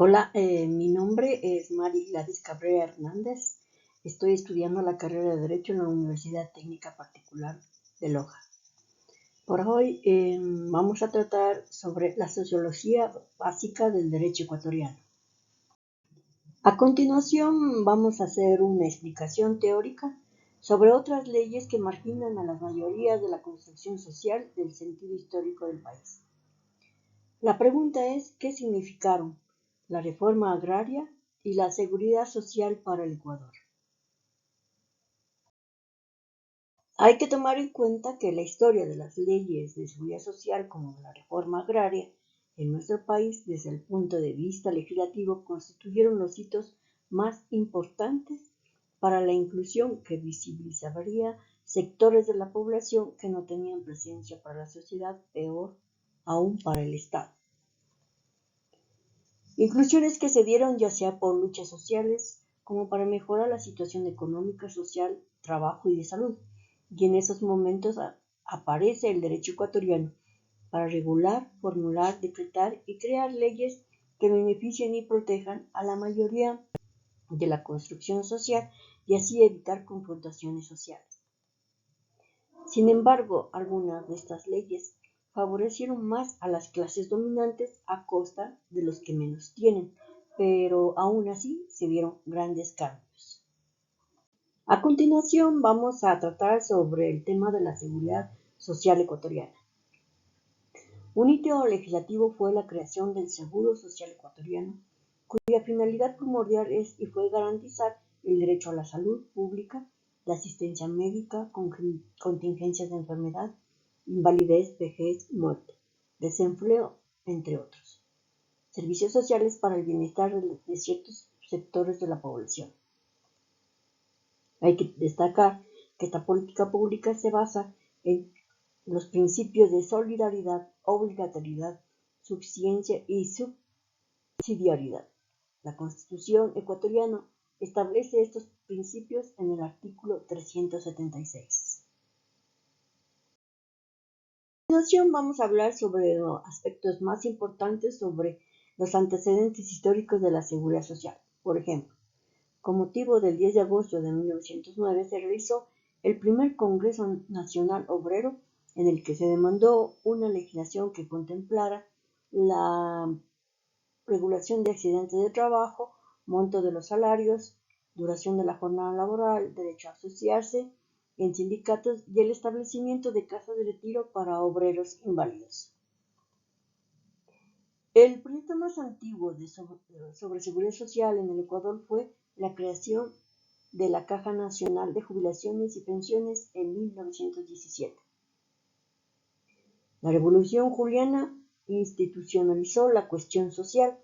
Hola, mi nombre es Mari Gladys Cabrera Hernández. Estoy estudiando la carrera de Derecho en la Universidad Técnica Particular de Loja. Por hoy vamos a tratar sobre la sociología básica del derecho ecuatoriano. A continuación vamos a hacer una explicación teórica sobre otras leyes que marginan a las mayorías de la construcción social del sentido histórico del país. La pregunta es, ¿qué significaron la reforma agraria y la seguridad social para el Ecuador? Hay que tomar en cuenta que la historia de las leyes de seguridad social como la reforma agraria en nuestro país desde el punto de vista legislativo constituyeron los hitos más importantes para la inclusión que visibilizaría sectores de la población que no tenían presencia para la sociedad, peor aún para el Estado. Inclusiones que se dieron ya sea por luchas sociales como para mejorar la situación económica, social, trabajo y de salud. Y en esos momentos aparece el derecho ecuatoriano para regular, formular, decretar y crear leyes que beneficien y protejan a la mayoría de la construcción social y así evitar confrontaciones sociales. Sin embargo, algunas de estas leyes favorecieron más a las clases dominantes a costa de los que menos tienen, pero aún así se vieron grandes cambios. A continuación vamos a tratar sobre el tema de la seguridad social ecuatoriana. Un hito legislativo fue la creación del Seguro Social Ecuatoriano, cuya finalidad primordial es y fue garantizar el derecho a la salud pública, la asistencia médica, contingencias de enfermedad, invalidez, vejez, muerte, desempleo, entre otros. Servicios sociales para el bienestar de ciertos sectores de la población. Hay que destacar que esta política pública se basa en los principios de solidaridad, obligatoriedad, suficiencia y subsidiariedad. La Constitución ecuatoriana establece estos principios en el artículo 376. A continuación vamos a hablar sobre los aspectos más importantes sobre los antecedentes históricos de la seguridad social. Por ejemplo, con motivo del 10 de agosto de 1909 se realizó el primer Congreso Nacional Obrero en el que se demandó una legislación que contemplara la regulación de accidentes de trabajo, monto de los salarios, duración de la jornada laboral, derecho a asociarse en sindicatos y el establecimiento de casas de retiro para obreros inválidos. El proyecto más antiguo sobre seguridad social en el Ecuador fue la creación de la Caja Nacional de Jubilaciones y Pensiones en 1917. La Revolución Juliana institucionalizó la cuestión social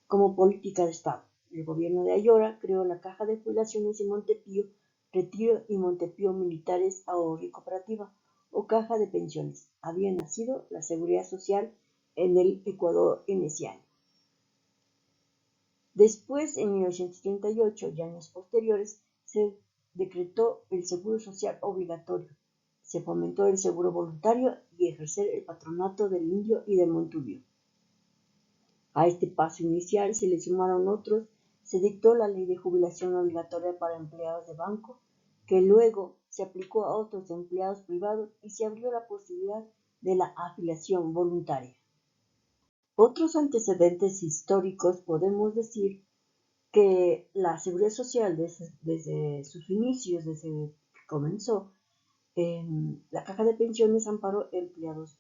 como política de Estado. El gobierno de Ayora creó la Caja de Jubilaciones en Montepío, Retiro y Montepío Militares Ahorro y Cooperativa o Caja de Pensiones. Había nacido la seguridad social en el Ecuador en ese año. Después, en 1938 y años posteriores, se decretó el seguro social obligatorio. Se fomentó el seguro voluntario y ejercer el patronato del indio y del montubio. A este paso inicial se le sumaron otros. Se dictó la ley de jubilación obligatoria para empleados de banco, que luego se aplicó a otros empleados privados y se abrió la posibilidad de la afiliación voluntaria. Otros antecedentes históricos podemos decir que la seguridad social desde sus inicios, desde que comenzó, la Caja de Pensiones amparó empleados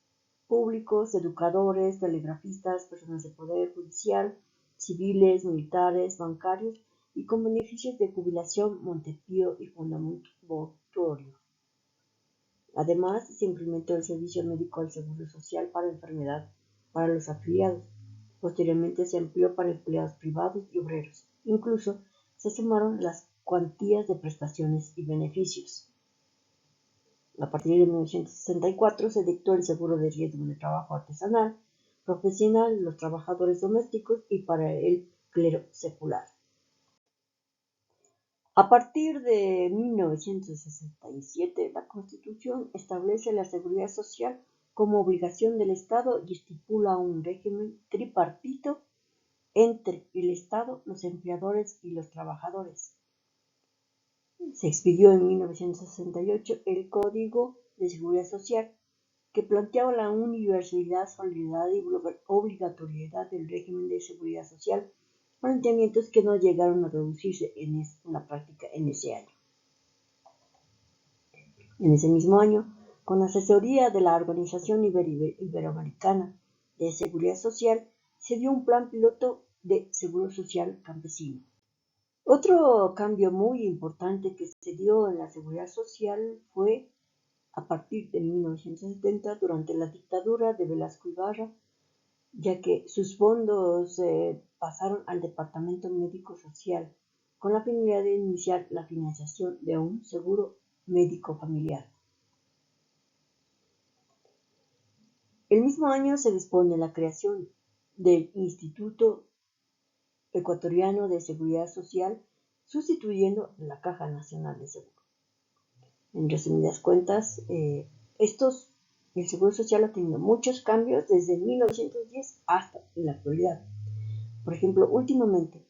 públicos, educadores, telegrafistas, personas de poder judicial, civiles, militares, bancarios y con beneficios de jubilación, Montepío y fundamento mortuorio. Además, se implementó el servicio médico al seguro social para enfermedad para los afiliados. Posteriormente se amplió para empleados privados y obreros. Incluso se sumaron las cuantías de prestaciones y beneficios. A partir de 1964 se dictó el seguro de riesgo de trabajo artesanal, profesional, los trabajadores domésticos y para el clero secular. A partir de 1967, la Constitución establece la seguridad social como obligación del Estado y estipula un régimen tripartito entre el Estado, los empleadores y los trabajadores. Se expidió en 1968 el Código de Seguridad Social, que planteaba la universalidad, solidaridad y obligatoriedad del régimen de seguridad social, planteamientos que no llegaron a reducirse en la práctica en ese año. En ese mismo año, con asesoría de la Organización Iberoamericana de Seguridad Social, se dio un plan piloto de seguro social campesino. Otro cambio muy importante que se dio en la seguridad social fue a partir de 1970, durante la dictadura de Velasco Ibarra, ya que sus fondos pasaron al Departamento Médico Social con la finalidad de iniciar la financiación de un seguro médico familiar. El mismo año se dispone la creación del Instituto Ecuatoriano de Seguridad Social, sustituyendo la Caja Nacional de Seguro. En resumidas cuentas, el Seguro Social ha tenido muchos cambios desde 1910 hasta la actualidad. Por ejemplo, últimamente,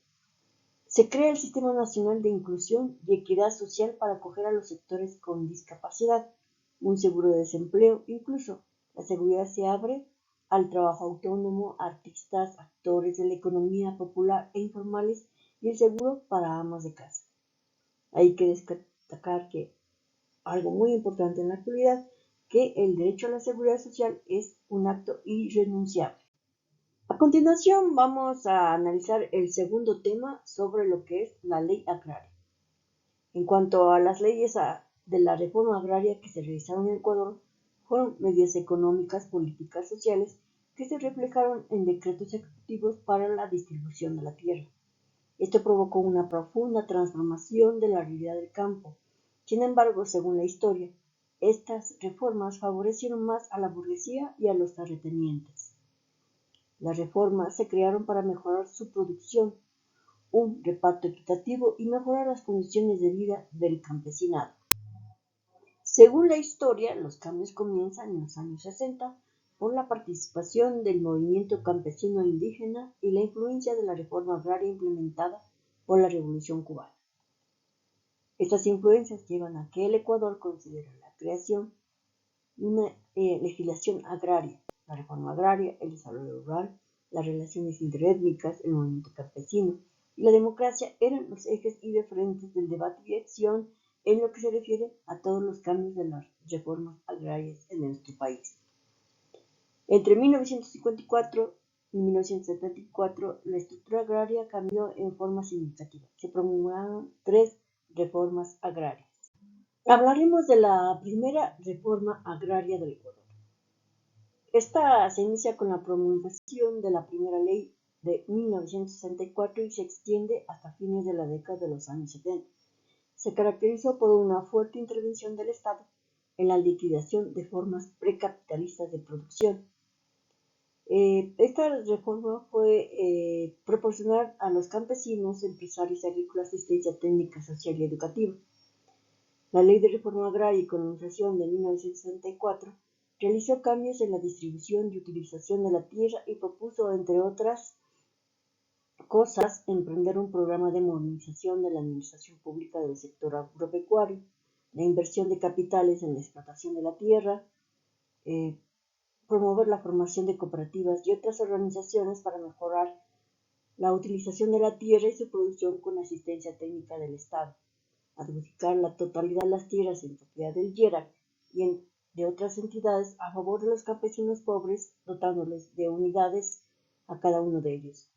se crea el Sistema Nacional de Inclusión y Equidad Social para acoger a los sectores con discapacidad, un seguro de desempleo, incluso la seguridad se abre al trabajo autónomo, artistas, actores de la economía popular e informales y el seguro para amas de casa. Hay que destacar que algo muy importante en la actualidad, que el derecho a la seguridad social es un acto irrenunciable. A continuación vamos a analizar el segundo tema sobre lo que es la ley agraria. En cuanto a las leyes de la reforma agraria que se realizaron en Ecuador, fueron medidas económicas, políticas, sociales que se reflejaron en decretos ejecutivos para la distribución de la tierra. Esto provocó una profunda transformación de la realidad del campo. Sin embargo, según la historia, estas reformas favorecieron más a la burguesía y a los terratenientes. Las reformas se crearon para mejorar su producción, un reparto equitativo y mejorar las condiciones de vida del campesinado. Según la historia, los cambios comienzan en los años 60 por la participación del movimiento campesino indígena y la influencia de la reforma agraria implementada por la Revolución Cubana. Estas influencias llevan a que el Ecuador considere la creación de una legislación agraria, la reforma agraria, el desarrollo rural, las relaciones interétnicas, el movimiento campesino y la democracia eran los ejes y referentes del debate y acción en lo que se refiere a todos los cambios de las reformas agrarias en nuestro país. Entre 1954 y 1974, la estructura agraria cambió en forma significativa. Se promulgaron 3 reformas agrarias. Hablaremos de la primera reforma agraria del Ecuador. Esta se inicia con la promulgación de la primera ley de 1964 y se extiende hasta fines de la década de los años 70. Se caracterizó por una fuerte intervención del Estado en la liquidación de formas precapitalistas de producción. Esta reforma fue proporcionar a los campesinos, empresarios y agrícolas asistencia técnica, social y educativa. La Ley de Reforma Agraria y Colonización de 1964 realizó cambios en la distribución y utilización de la tierra y propuso, entre otras cosas, emprender un programa de modernización de la administración pública del sector agropecuario, la inversión de capitales en la explotación de la tierra, promover la formación de cooperativas y otras organizaciones para mejorar la utilización de la tierra y su producción con asistencia técnica del Estado, adjudicar la totalidad de las tierras en propiedad del IERAC y de otras entidades a favor de los campesinos pobres, dotándoles de unidades a cada uno de ellos.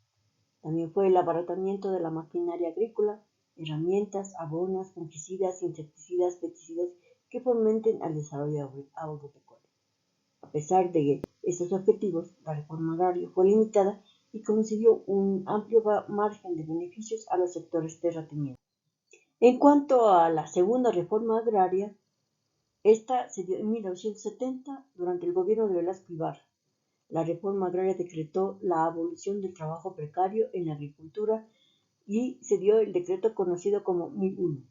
También fue el abaratamiento de la maquinaria agrícola, herramientas, abonos, fungicidas, insecticidas, pesticidas que fomenten al desarrollo agropecuario. A pesar de estos objetivos, la reforma agraria fue limitada y concedió un amplio margen de beneficios a los sectores terratenientes. En cuanto a la segunda reforma agraria, esta se dio en 1970 durante el gobierno de Velasco Ibarra. La reforma agraria decretó la abolición del trabajo precario en la agricultura y se dio el decreto conocido como 1001.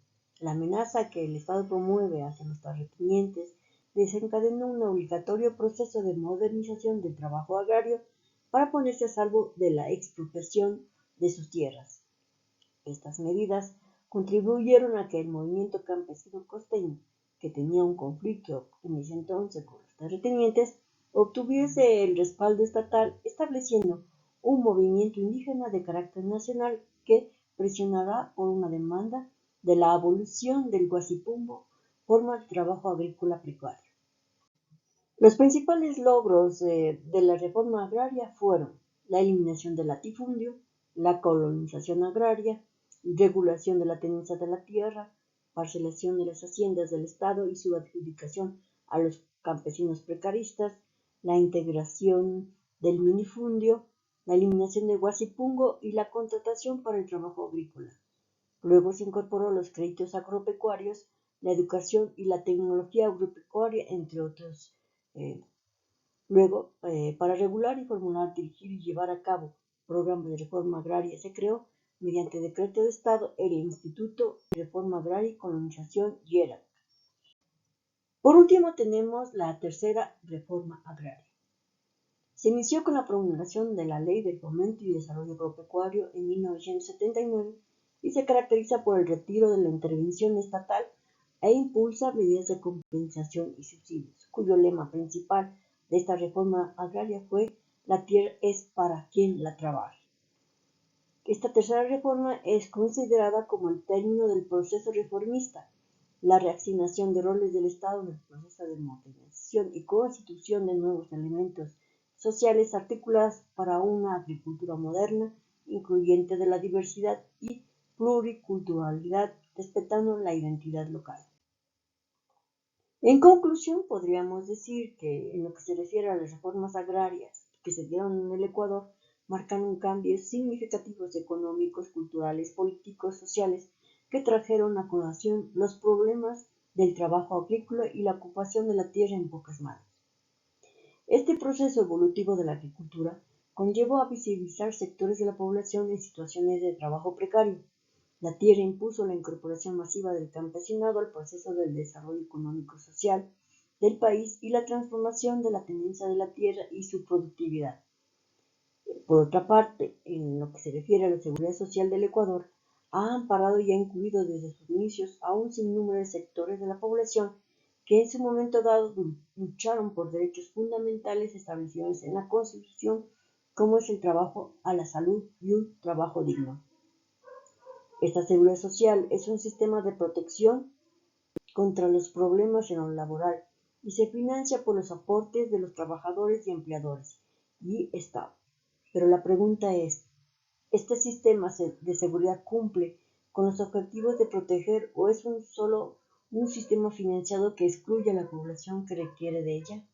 La amenaza que el Estado promueve hacia los terratenientes desencadenó un obligatorio proceso de modernización del trabajo agrario para ponerse a salvo de la expropiación de sus tierras. Estas medidas contribuyeron a que el movimiento campesino costeño, que tenía un conflicto en ese entonces con los terratenientes, obtuviese el respaldo estatal, estableciendo un movimiento indígena de carácter nacional que presionará por una demanda de la abolición del guasipumbo, forma de trabajo agrícola precario. Los principales logros de la reforma agraria fueron la eliminación del latifundio, la colonización agraria, regulación de la tenencia de la tierra, parcelación de las haciendas del Estado y su adjudicación a los campesinos precaristas, la integración del minifundio, la eliminación del guasipungo y la contratación para el trabajo agrícola. Luego se incorporó los créditos agropecuarios, la educación y la tecnología agropecuaria, entre otros. Luego, para regular y formular, dirigir y llevar a cabo programas de reforma agraria, se creó, mediante decreto de Estado, el Instituto de Reforma Agraria y Colonización, IERAC. Por último, tenemos la tercera reforma agraria. Se inició con la promulgación de la Ley del Fomento y Desarrollo Agropecuario en 1979 y se caracteriza por el retiro de la intervención estatal e impulsa medidas de compensación y subsidios, cuyo lema principal de esta reforma agraria fue «La tierra es para quien la trabaje». Esta tercera reforma es considerada como el término del proceso reformista, la reasignación de roles del Estado en el proceso de modernización y constitución de nuevos elementos sociales articuladas para una agricultura moderna, incluyente de la diversidad y pluriculturalidad, respetando la identidad local. En conclusión, podríamos decir que en lo que se refiere a las reformas agrarias que se dieron en el Ecuador, marcaron cambios significativos económicos, culturales, políticos, sociales, que trajeron a colación los problemas del trabajo agrícola y la ocupación de la tierra en pocas manos. Este proceso evolutivo de la agricultura conllevó a visibilizar sectores de la población en situaciones de trabajo precario. La tierra impuso la incorporación masiva del campesinado al proceso del desarrollo económico-social del país y la transformación de la tenencia de la tierra y su productividad. Por otra parte, en lo que se refiere a la seguridad social del Ecuador, ha amparado y ha incluido desde sus inicios a un sinnúmero de sectores de la población que en su momento dado lucharon por derechos fundamentales establecidos en la Constitución, como es el trabajo a la salud y un trabajo digno. Esta seguridad social es un sistema de protección contra los problemas en lo laboral y se financia por los aportes de los trabajadores y empleadores y Estado. Pero la pregunta es, ¿este sistema de seguridad cumple con los objetivos de proteger o es solo un sistema financiado que excluye a la población que requiere de ella?